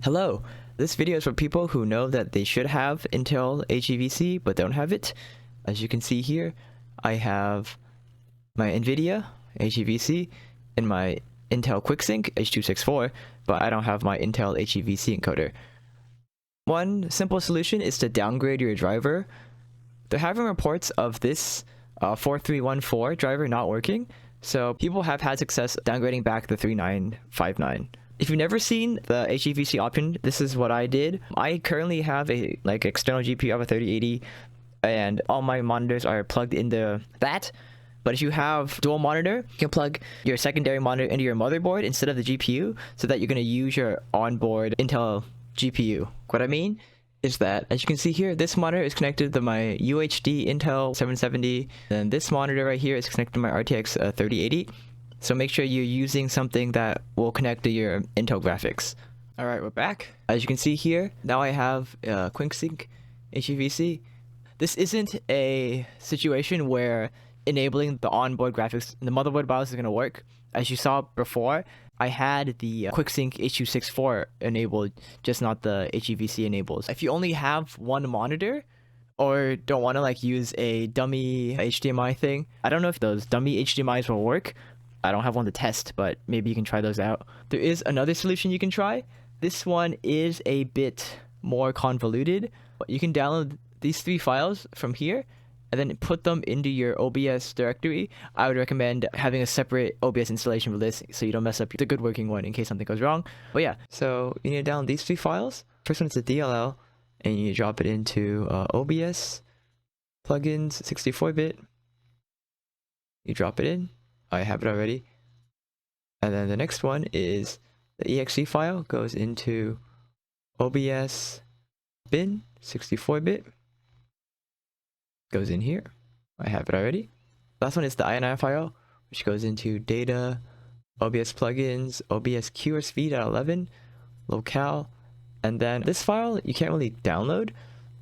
Hello, this video is for people who know that they should have Intel HEVC but don't have it. As you can see here, I have my NVIDIA HEVC and my Intel Quicksync H264, but I don't have my Intel HEVC encoder. One simple solution is to downgrade your driver. They're having reports of this 4314 driver not working, so people have had success downgrading back the 3959. If you've never seen the HEVC option, this is what I did. I currently have a external GPU of a 3080, and all my monitors are plugged into that. But if you have dual monitor, you can plug your secondary monitor into your motherboard instead of the GPU, so that you're going to use your onboard Intel GPU. What I mean is that, as you can see here, this monitor is connected to my UHD Intel 770, and this monitor right here is connected to my RTX 3080. So make sure you're using something that will connect to your Intel graphics. Alright, we're back. As you can see here, now I have Quicksync HEVC. This isn't a situation where enabling the onboard graphics in the motherboard BIOS is going to work. As you saw before, I had the Quicksync H264 enabled, just not the HEVC enabled. If you only have one monitor, or don't want to use a dummy HDMI thing, I don't know if those dummy HDMIs will work. I don't have one to test, but maybe you can try those out. There is another solution you can try. This one is a bit more convoluted. You can download these 3 files from here and then put them into your OBS directory. I would recommend having a separate OBS installation for this so you don't mess up the good working one in case something goes wrong. But yeah, so you need to download these 3 files. First one is a DLL, and you need to drop it into OBS Plugins 64-bit. You drop it in. I have it already. And then the next one is the exe file goes into OBS bin 64-bit. Goes in here. I have it already. Last one is the ini file, which goes into data, OBS plugins, OBS QSV.11, locale, and then this file you can't really download,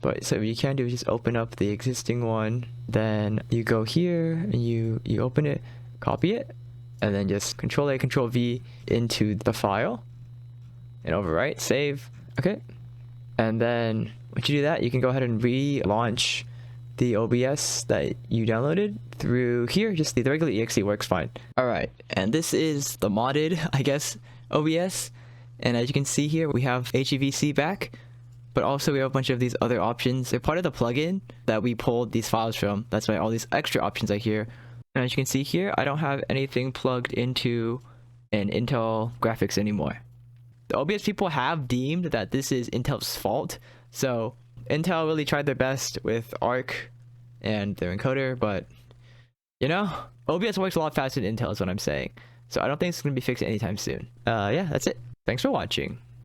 but so what you can do is just open up the existing one. Then you go here and you open it, copy it, and then just Control-A, Control-V into the file, and overwrite, save. Okay, and then once you do that, you can go ahead and relaunch the OBS that you downloaded through here. Just the regular exe works fine. Alright, and this is the modded, I guess, OBS, and as you can see here, we have HEVC back, but also we have a bunch of these other options. They're part of the plugin that we pulled these files from. That's why all these extra options are here. And as you can see here, I don't have anything plugged into an Intel graphics anymore. The OBS people have deemed that this is Intel's fault, so Intel really tried their best with Arc and their encoder, but you know, OBS works a lot faster than Intel is what I'm saying. So I don't think it's going to be fixed anytime soon. Yeah, that's it. Thanks for watching.